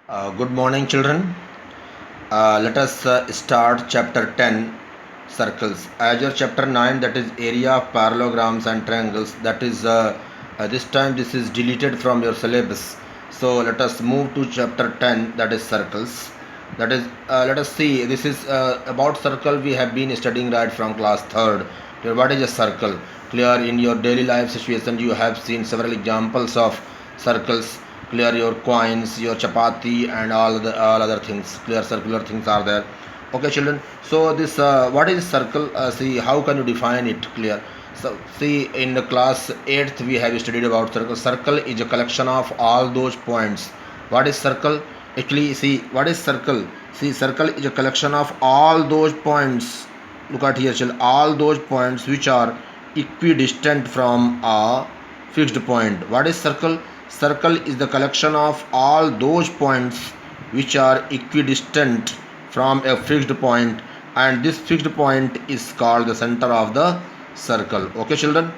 Good morning, children. Let us start chapter 10 circles. As your chapter 9, that is area of parallelograms and triangles, that is this time this is deleted from your syllabus. So let us move to chapter 10, that is circles. That is, let us see, this is about circle we have been studying right from class 3rd. What is a circle? Clear, in your daily life situation you have seen several examples of circles. Clear, your coins, your chapati and all other things, clear, circular things are there. Okay, children, so this what is circle? See, how can you define it? Clear. So see, in the class 8th we have studied about circle. Circle is a collection of all those points. What is circle? Actually, see, what is circle? See, circle is a collection of all those points. Look at here, children, all those points which are equidistant from a fixed point. What is circle? Circle is the collection of all those points which are equidistant from a fixed point, and this fixed point is called the center of the circle. Okay, children,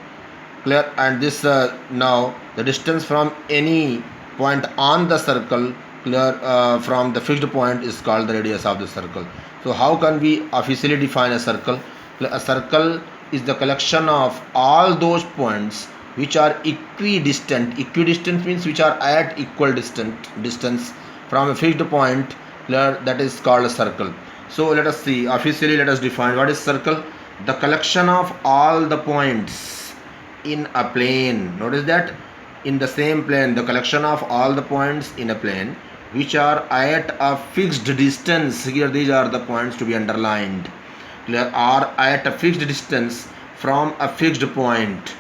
clear? And this now the distance from any point on the circle, clear, from the fixed point is called the radius of the circle. So how can we officially define a circle? A circle is the collection of all those points which are equidistant. Equidistant means which are at equal distance from a fixed point, clear, that is called a circle. So let us see, officially let us define what is circle. The collection of all the points in a plane. Notice that in the same plane, the collection of all the points in a plane which are at a fixed distance. Here these are the points to be underlined. Clear, are at a fixed distance from a fixed point.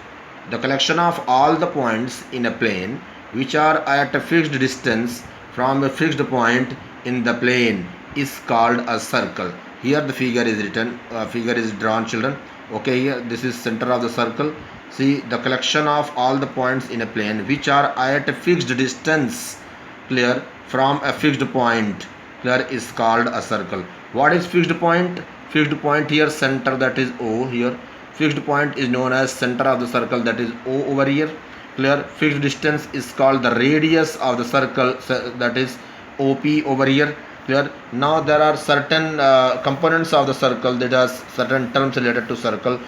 The collection of all the points in a plane which are at a fixed distance from a fixed point in the plane is called a circle. Here the figure is written, figure is drawn, children. Okay, here this is center of the circle. See, the collection of all the points in a plane which are at a fixed distance, clear, from a fixed point, clear, is called a circle. What is fixed point? Fixed point here, center, that is O here. Fixed point is known as center of the circle, that is O over here. Clear, fixed distance is called the radius of the circle, that is OP over here. Clear. Now there are certain components of the circle, that has certain terms related to circle,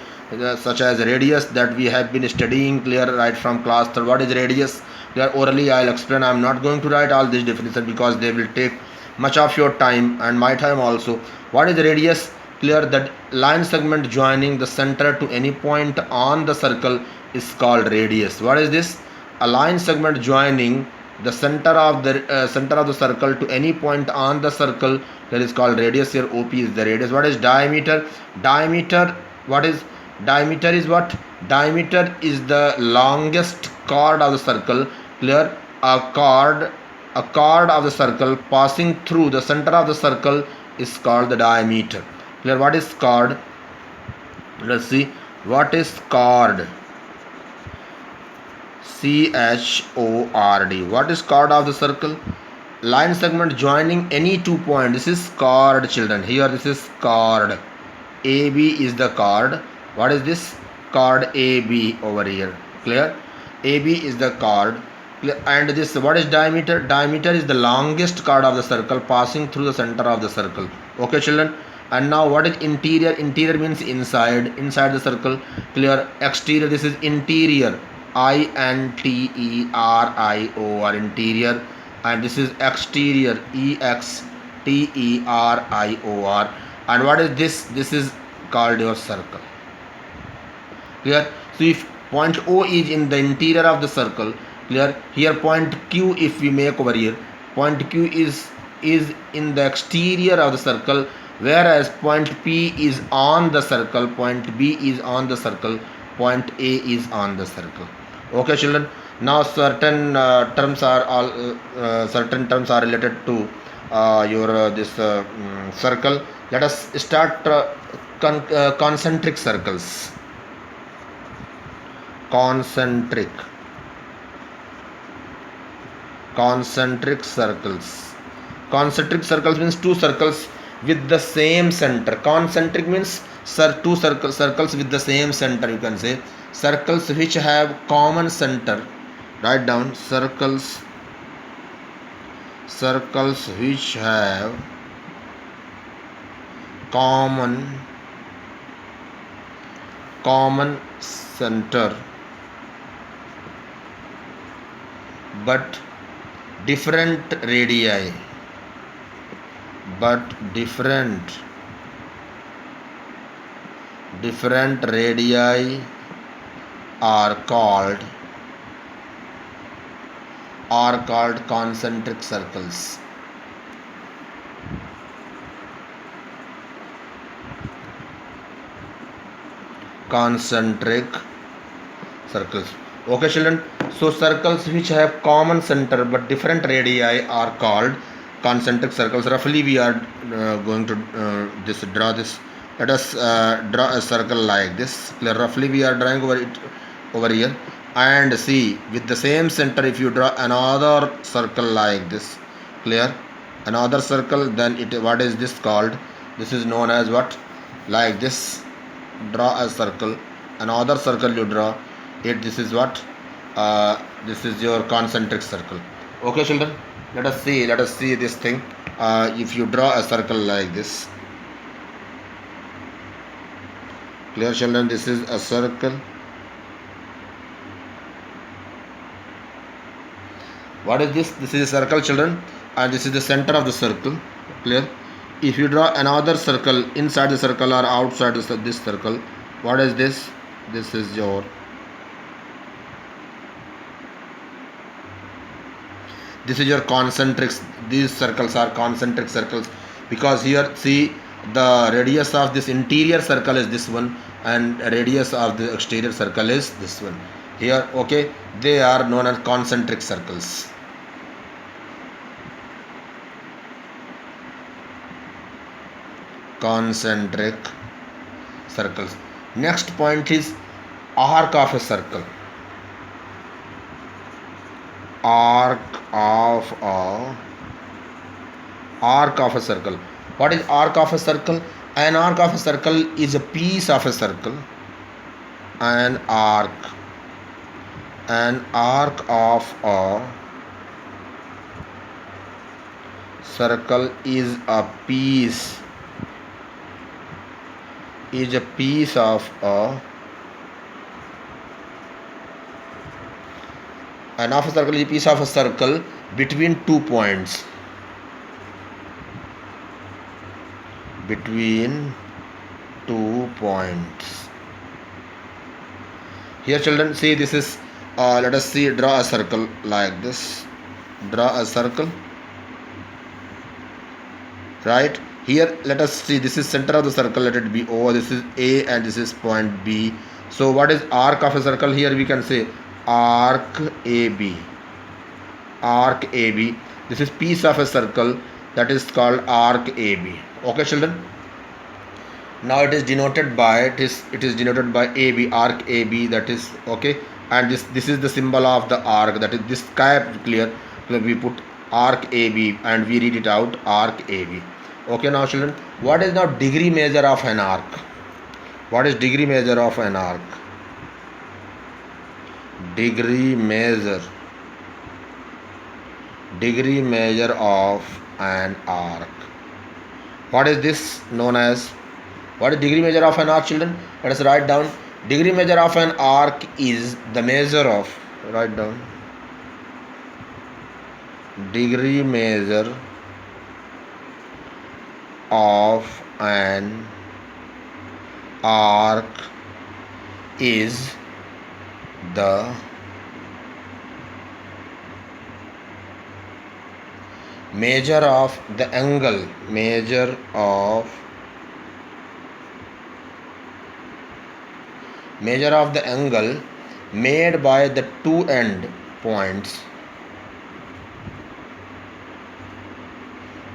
such as radius, that we have been studying, clear, right from class 3rd. What is radius? Clear, orally I will explain. I am not going to write all these definitions because they will take much of your time and my time also. What is the radius? Clear, that line segment joining the center to any point on the circle is called radius. What is this? A line segment joining the center of the circle to any point on the circle, that is called radius. Here OP is the radius. What is diameter? Diameter, what is diameter? Is what? Diameter is the longest chord of the circle. Clear, a chord of the circle passing through the center of the circle is called the diameter. Clear. What is chord? Let's see, what is chord? CHORD. What is chord of the circle? Line segment joining any two points. This is chord, children. Here this is chord. AB is the chord. What is this? Chord AB over here. Clear? AB is the chord. And this, what is diameter? Diameter is the longest chord of the circle passing through the center of the circle. Okay, children. And now what is interior? Interior means inside the circle. Clear. Exterior, this is interior, INTERIOR, interior. And this is exterior, EXTERIOR. And what is this? This is called your circle. Clear. So if point O is in the interior of the circle, clear, here point Q, if we make over here, point Q is in the exterior of the circle, whereas point P is on the circle, point B is on the circle, point A is on the circle. Okay, children. Now certain terms are related to your this circle. Let us start concentric circles. Concentric circles. Concentric circles means two circles with the same center. Concentric means two circles with the same center, you can say. Circles which have common center. Write down, circles circles which have common center but different radii but different radii are called concentric circles. Concentric circles. Okay, children. So circles which have common center but different radii are called concentric circles. Roughly, we are going to draw this. Let us draw a circle like this. Roughly, we are drawing over here, and see with the same center. If you draw another circle like this, clear? Another circle, then what is this called? This is known as what? Like this. Draw a circle. Another circle you draw it. This is what? This is your concentric circle. Okay, children. Let us see this thing. If you draw a circle like this, clear, children? This is a circle. What is this? This is a circle, children, and this is the center of the circle. Clear? If you draw another circle inside the circle or outside this circle, what is this? This is your concentric. These circles are concentric circles because here, see, the radius of this interior circle is this one and radius of the exterior circle is this one. Here, okay, they are known as concentric circles. Concentric circles. Next point is arc of a circle. Arc of a circle. What is arc of a circle? An arc of a circle is a piece of a circle. An arc of a circle is a piece of a an half a circle is a piece of a circle between 2 points. Between 2 points. Here, children, see, this is let us see, draw a circle like this. Draw a circle. Right? Here, let us see, this is center of the circle, let it be O, this is A and this is point B. So what is arc of a circle? Here we can say arc AB. Arc AB. This is piece of a circle, that is called arc AB. Okay, children? Now it is denoted by AB, arc AB, that is okay. And this is the symbol of the arc, that is this cap, clear. We put arc AB and we read it out, arc AB. Okay, now children, what is now degree measure of an arc? What is degree measure of an arc? Degree measure of an arc. What is this known as? What is degree measure of an arc, children? Let us write down. Degree measure of an arc is the measure of, write down, degree measure of an arc is the measure of the angle, measure of the angle made by the two end points,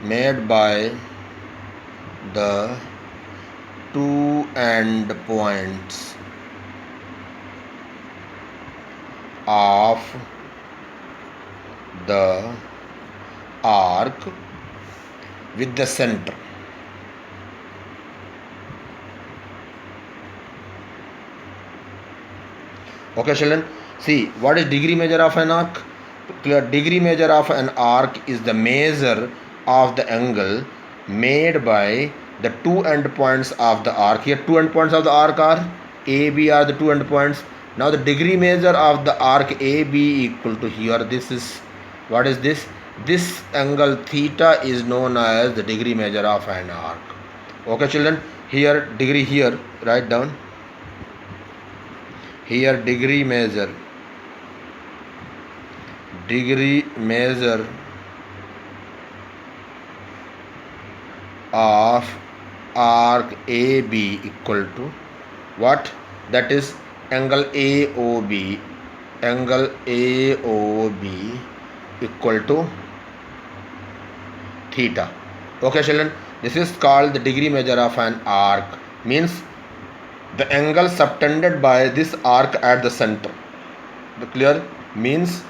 made by the two end points of the arc with the center. Okay, children, see, what is degree measure of an arc? Clear. Degree measure of an arc is the measure of the angle made by the two endpoints of the arc. Here two endpoints of the arc are A, B are the two endpoints. Now the degree measure of the arc AB equal to here. This is, what is this? This angle theta is known as the degree measure of an arc. Okay children, here degree, here write down, here degree measure of arc AB equal to what? That is angle AOB equal to theta. Okay children, this is called the degree measure of an arc, means the angle subtended by this arc at the center. Clear? Means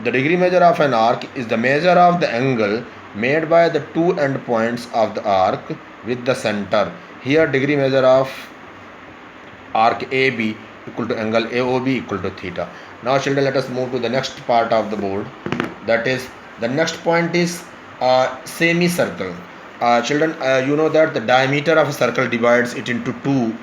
the degree measure of an arc is the measure of the angle made by the two endpoints of the arc with the center. Here degree measure of arc AB equal to angle AOB equal to theta. Now children, let us move to the next part of the board. That is, the next point is semicircle. Children, you know that the diameter of a circle divides it into two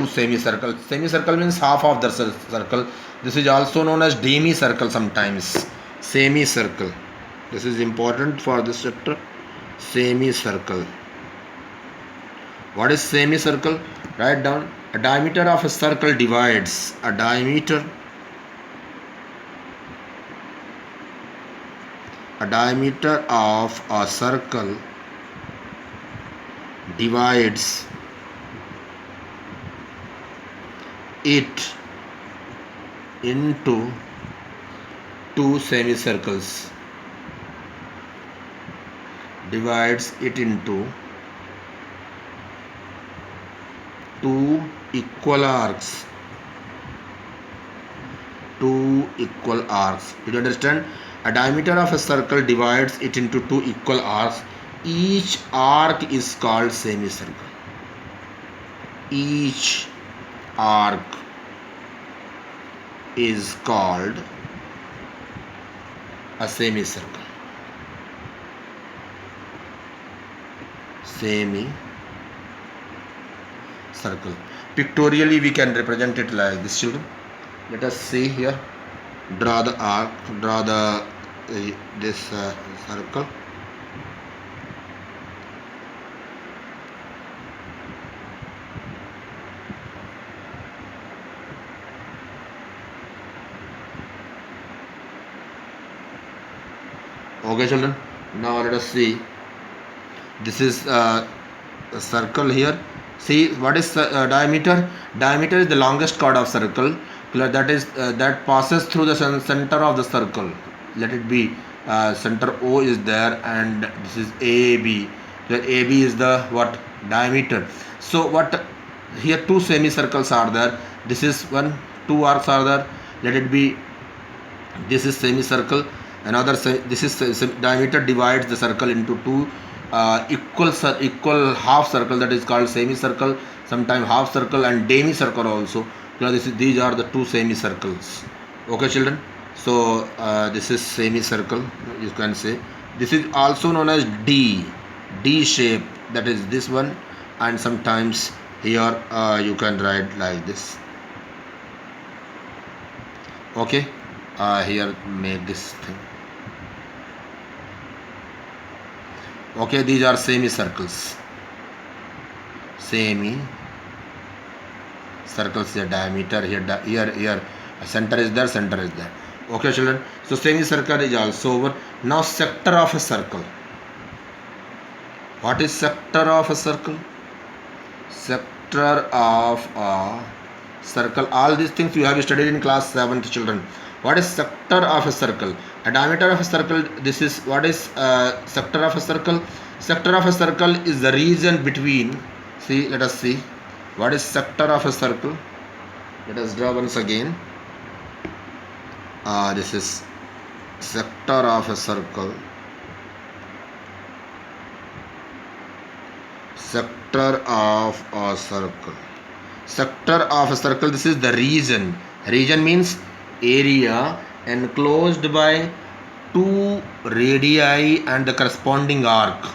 semicircles. Semicircle means half of the circle. This is also known as demicircle sometimes. Semicircle. This is important for this chapter. Semicircle. What is semicircle? Write down. A diameter of a circle divides. A diameter of a circle divides it into two semicircles. Divides it into two equal arcs. Did you understand? A diameter of a circle divides it into two equal arcs. Each arc is called semicircle. Each arc is called a semicircle. Semicircle. Pictorially we can represent it like this, children. Let us see here. Draw the arc, draw the this circle. Okay children, now let us see. This is a circle here. See, what is diameter? Diameter is the longest chord of circle. That is that passes through the center of the circle. Let it be center O is there, and this is AB. Where AB is the what? Diameter. So what? Here two semicircles are there. This is one. Two arcs are there. Let it be. This is semicircle. Another this is diameter divides the circle into two equal half circle, that is called semicircle, sometimes half circle and demicircle also. These are the two semicircles. Okay children, so this is semicircle, you can say. This is also known as D shape, that is this one, and sometimes here you can write like this. Okay, here make this thing. Okay, these are semicircles. Semicircles, the diameter here center is there, Okay children, so semicircle is also over. Now sector of a circle. What is sector of a circle? Sector of a circle, all these things you have studied in class 7th, children. What is sector of a circle? A diameter of a circle. This is what is sector of a circle. Sector of a circle is the region between. See, let us see what is sector of a circle. Let us draw once again. This is sector of a circle. Sector of a circle. Sector of a circle, this is the region. Region means area enclosed by two radii and the corresponding arc.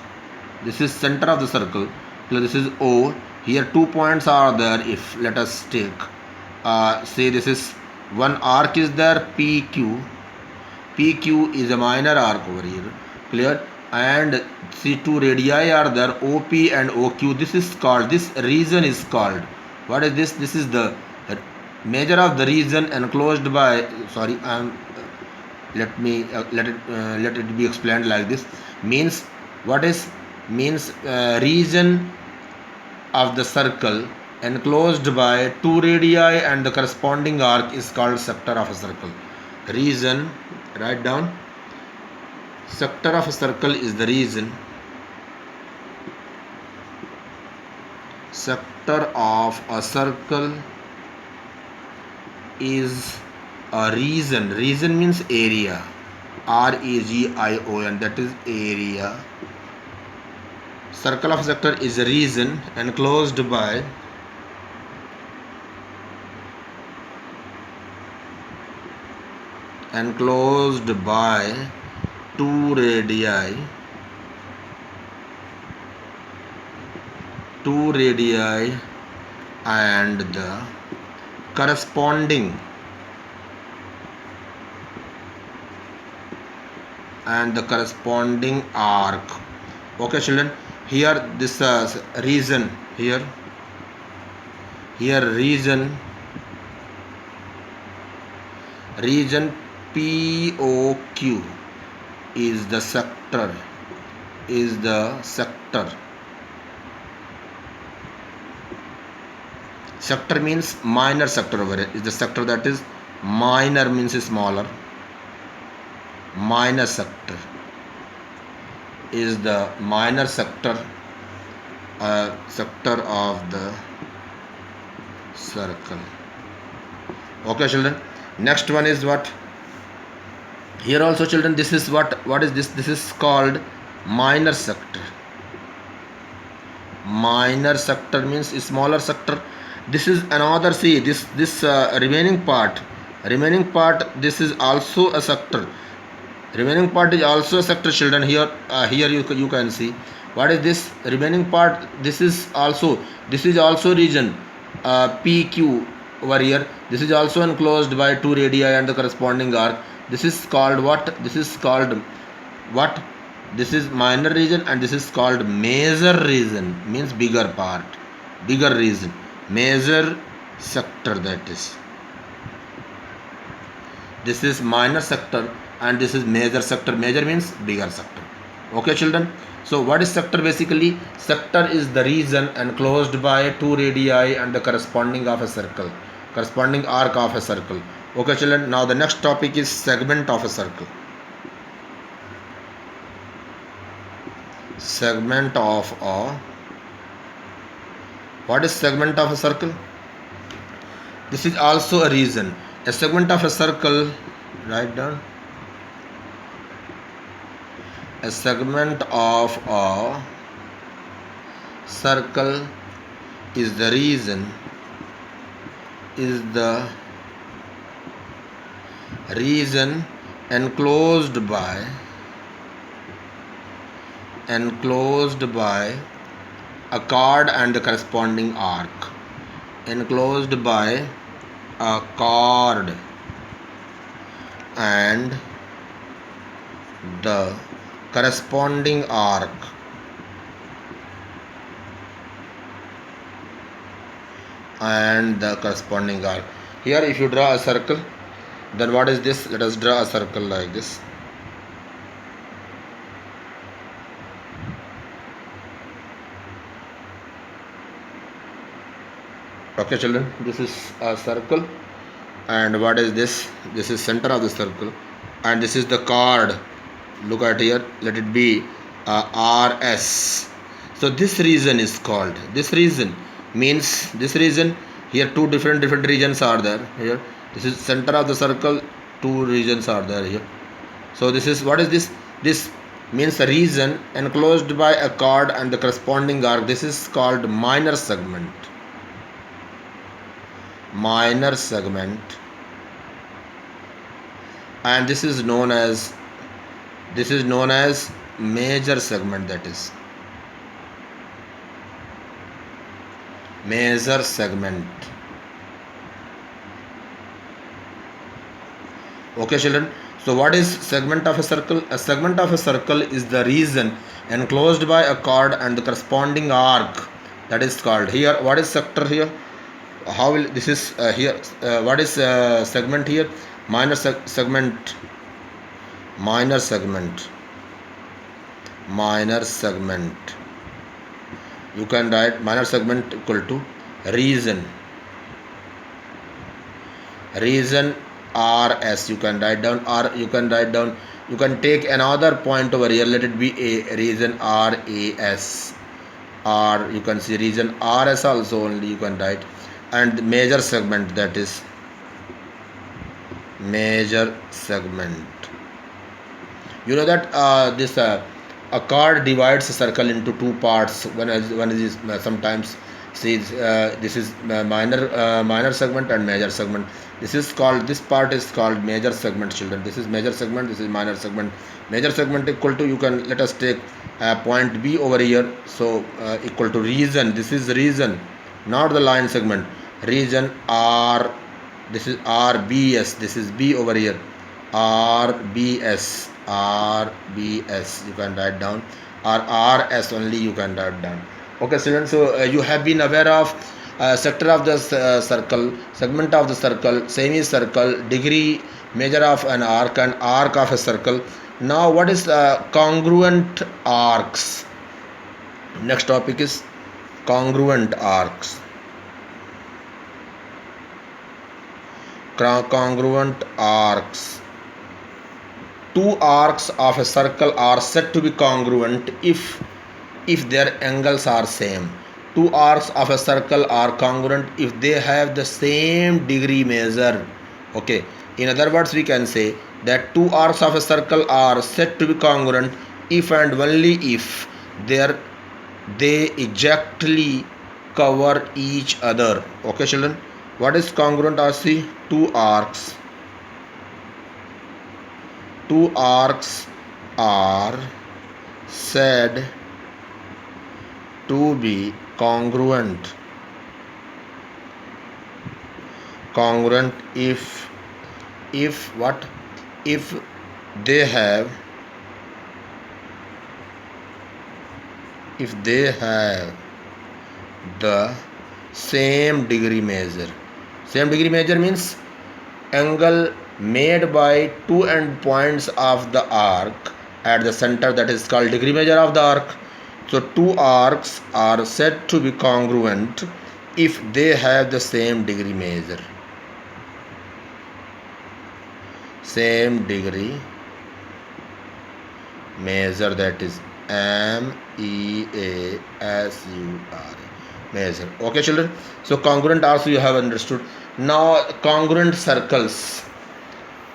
This is center of the circle. So this is O. Here 2 points are there. If let us take, say this is one arc is there, PQ. PQ is a minor arc over here. Clear? And see two radii are there, OP and OQ. This is called, this region is called, what is this? This is the measure of the region enclosed by, sorry, let it be explained like this. Means what is, means region of the circle enclosed by two radii and the corresponding arc is called sector of a circle. Region, write down, sector of a circle is the region. Sector of a circle is a region. Region means area. REGION, that is area. Circle of sector is a region enclosed by two radii and the corresponding arc. Okay children, here this region, here region POQ is the sector, sector means minor sector over it, is the sector, that is minor means smaller. Minor sector is the minor sector, sector of the circle. Okay children, next one is what? Here also children, this is what is this? This is called minor sector. Minor sector means smaller sector. This is another, see this remaining part, this is also a sector. Remaining part is also a sector children. Here you can see what is this remaining part. This is also region PQ over here. This is also enclosed by two radii and the corresponding arc. This is called what? This is minor region, and this is called major region, means bigger part, bigger region, major sector, that is. This is minor sector and this is major sector. Major means bigger sector. Okay children, so what is sector? Basically sector is the region enclosed by two radii and the corresponding arc of a circle. Okay children, now the next topic is segment of a circle. What is segment of a circle? This is also a region. A segment of a circle, write down, a segment of a circle is the region enclosed by a chord and the corresponding arc. Enclosed by a chord and the corresponding arc. Here if you draw a circle, then what is this? Let us draw a circle like this. Okay children, this is a circle, and what is this? This is center of the circle, and this is the chord. Look at here, let it be RS. So this region is called, this region means this region. Here two different regions are there. Here this is center of the circle, two regions are there here. So this is, what is this? This means a region enclosed by a chord and the corresponding arc. This is called minor segment. And this is known as This is known as major segment, that is major segment. Okay, children. So what is segment of a circle? A segment of a circle is the region enclosed by a chord and the corresponding arc, that is called. Here, what is sector here? How will this is here? What is segment here? Minor segment. Minor segment. Minor segment. You can write minor segment equal to region. Region RS. You can write down, or you can write down. You can take another point over here. Let it be a region RAS. Or you can see region RS also only. You can write, and major segment, that is major segment. You know that this a chord divides a circle into two parts. One is sometimes says this is minor segment and major segment. This part is called major segment, children. This is major segment, this is minor segment. Major segment equal to, you can let us take point B over here. So equal to region. This is region, not the line segment. Region R. This is RBS. This is B over here. RBS. RBS. You can write down, or RS only you can write down. Okay, students. So you have been aware of sector of the circle, segment of the circle, semicircle, degree, measure of an arc, and arc of a circle. Now, what is congruent arcs? Next topic is congruent arcs. Congruent arcs. Two arcs of a circle are said to be congruent if their angles are same. Two arcs of a circle are congruent if they have the same degree measure. Okay. In other words, we can say that two arcs of a circle are said to be congruent if and only if they exactly cover each other. Okay, children. What is congruent RC? Two arcs are said to be congruent if what? If they have the same degree measure. Same degree measure means angle made by two end points of the arc at the center, that is called degree measure of the arc. So two arcs are said to be congruent if they have the same degree measure. Same degree measure, that is MEASURE, measure. Okay, children. So congruent also you have understood. Now congruent circles.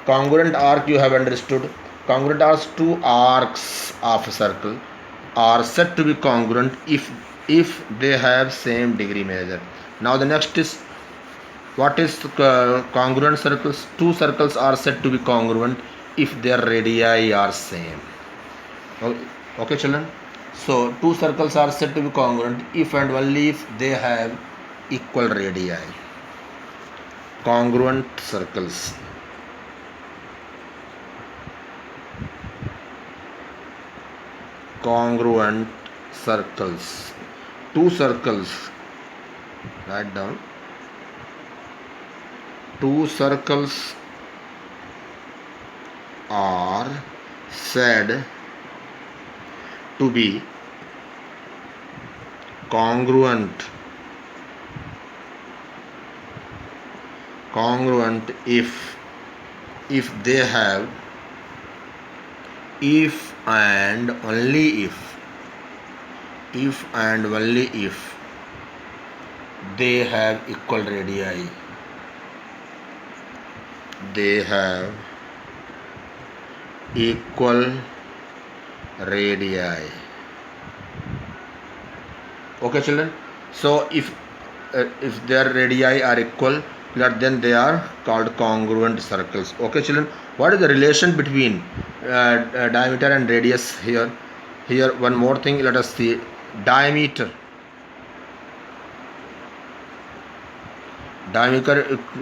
Congruent arc you have understood. Congruent arcs, two arcs of a circle are said to be congruent if they have same degree measure. Now the next is, what is congruent circles? Two circles are said to be congruent if their radii are same. Okay, children. So two circles are said to be congruent if and only if they have equal radii. Congruent circles. Congruent circles. Two circles. Write down. Two circles are said to be congruent if they have, if and only if they have equal radii. They have equal radii. Okay, children. So if their radii are equal, then they are called congruent circles. Okay, children. What is the relation between diameter and radius here. Here one more thing, let us see. Diameter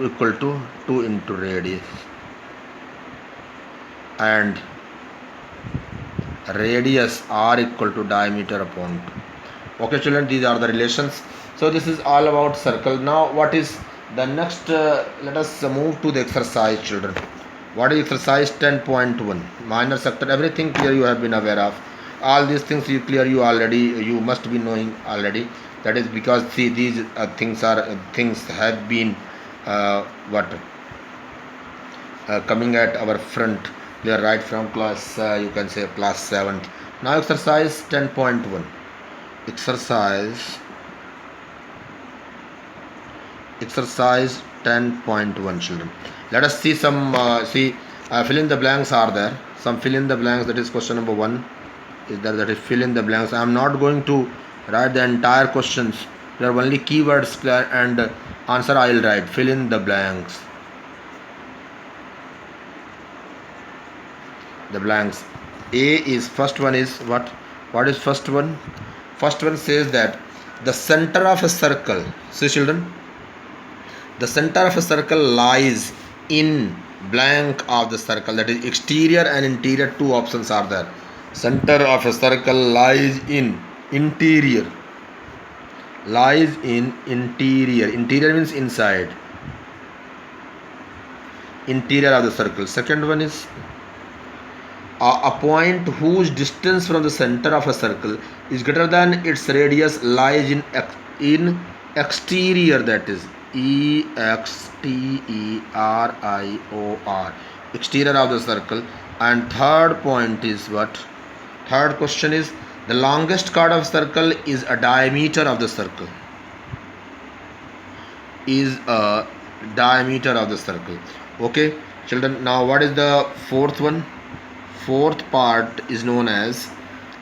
equal to 2 into radius, and radius r equal to diameter upon 2. Okay children, these are the relations. So this is all about circle. Now what is the next? Let us move to the exercise children. What is exercise 10.1? Minor sector, everything clear you have been aware of. All these things you clear, you already, you must be knowing already. That is because see, these things have been coming at our front. They are right from class, you can say class 7th. Now exercise 10.1. Exercise 10.1 children. Let us see some fill in the blanks are there. Some fill in the blanks, that is question number 1 is there, that is fill in the blanks. I am not going to write the entire questions. There are only keywords and answer I will write. Fill in the blanks. The blanks. A is first one is what? What is first one? First one says that the center of a circle. See children, the center of a circle lies in blank of the circle. That is exterior and interior. Two options are there. Center of a circle lies in interior. Lies in interior. Interior means inside. Interior of the circle. Second one is a point whose distance from the center of a circle is greater than its radius lies in exterior, that is exterior, exterior of the circle. And third point is what? Third question is the longest chord of circle is a diameter of the circle. Is a diameter of the circle. Okay children, now what is the fourth one? Fourth part is known as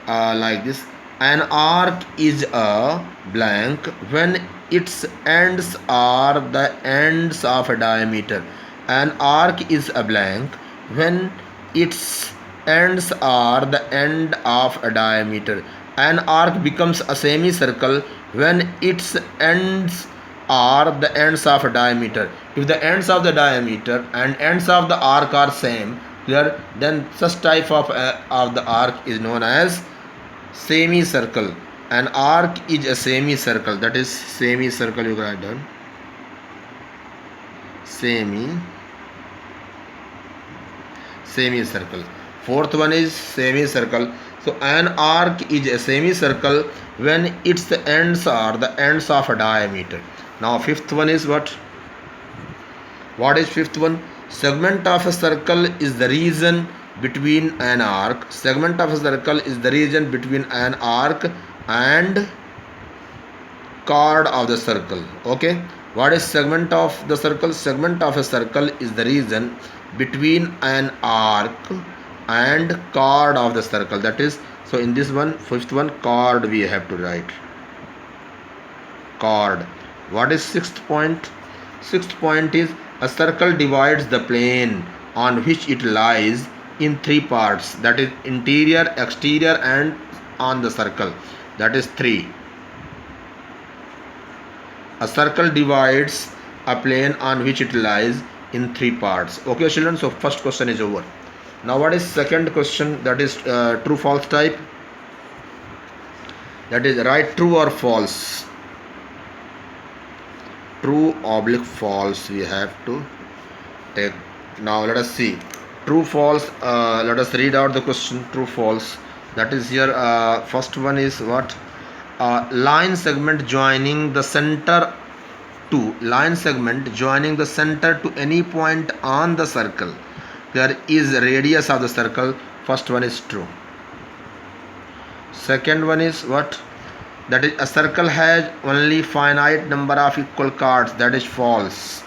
like this. An arc is a blank when its ends are the ends of a diameter. An arc is a blank when its ends are the end of a diameter. An arc becomes a semicircle when its ends are the ends of a diameter. If the ends of the diameter and ends of the arc are same, then such type of the arc is known as semicircle. An arc is a semicircle. That is semicircle, you write down. Semicircle. Fourth one is semicircle. So an arc is a semicircle when its ends are the ends of a diameter. Now fifth one is what? What is fifth one? Segment of a circle is the region between an arc. Segment of a circle is the region between an arc and chord of the circle. Okay. What is segment of the circle? Segment of a circle is the region between an arc and chord of the circle. That is, so in this one, fifth one, chord we have to write. Chord. What is sixth point? Sixth point is a circle divides the plane on which it lies in three parts. That is interior, exterior and on the circle. That is 3. A circle divides a plane on which it lies in 3 parts. Okay children, so first question is over. Now what is second question? That is true false type. That is write true or false. True oblique false we have to take. Now let us see. True false. Let us read out the question. True false. That is here. First one is what? Line segment joining the center to any point on the circle. There is radius of the circle. First one is true. Second one is what? That is a circle has only finite number of equal chords. That is false.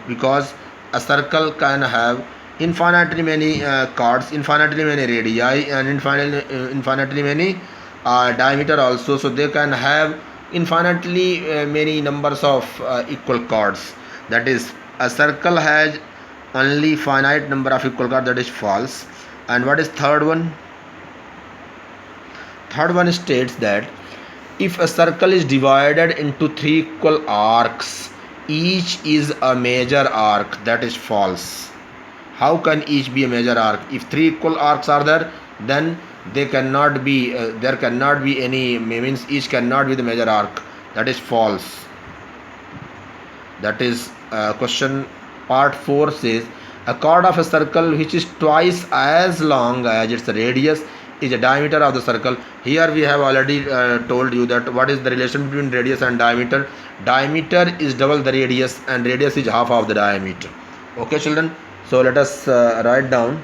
Because a circle can have infinitely many chords, infinitely many radii and infinitely many diameter also. So they can have infinitely many numbers of equal chords. That is, a circle has only finite number of equal cards, that is false. And what is third one? Third one states that if a circle is divided into three equal arcs, each is a major arc, that is false. How can each be a major arc? If three equal arcs are there, then they cannot be there cannot be any, means each cannot be the major arc, that is false. That is question part 4 says a chord of a circle which is twice as long as its radius is the diameter of the circle. Here we have already told you that what is the relation between radius and diameter. Diameter is double the radius and radius is half of the diameter. Okay children, so let us write down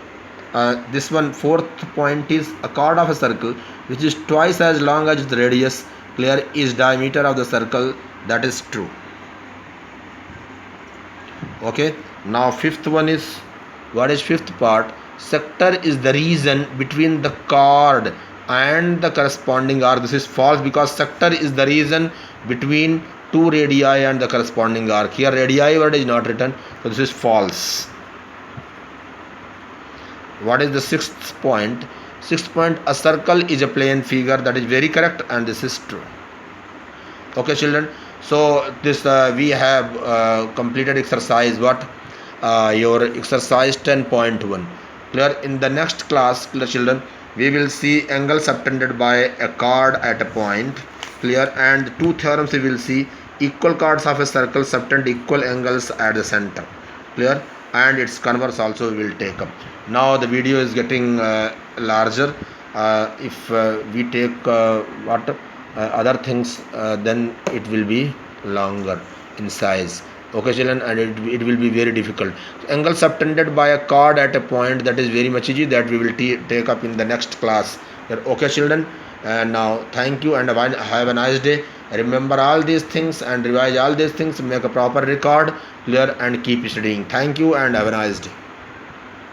this one. Fourth point is a chord of a circle which is twice as long as its radius, clear, is diameter of the circle, that is true. Okay, now fifth one is, what is fifth part? Sector is the region between the chord and the corresponding arc. This is false because sector is the region between two radii and the corresponding arc. Here radii word is not written, so this is false. What is the sixth point? Sixth point, a circle is a plane figure, that is very correct, and this is true. Okay children, so this we have completed exercise what your exercise 10.1, clear. In the next class, clear children, we will see angle subtended by a chord at a point, clear, and two theorems we will see. Equal chords of a circle subtend equal angles at the center, clear, and its converse also we will take up. Now the video is getting larger. If we take other things, then it will be longer in size. Okay children, and it will be very difficult. Angle subtended by a chord at a point, that is very much easy, that we will take up in the next class. Okay children, and now thank you and have a nice day. Remember all these things and revise all these things, make a proper record, clear, and keep studying. Thank you and have a nice day.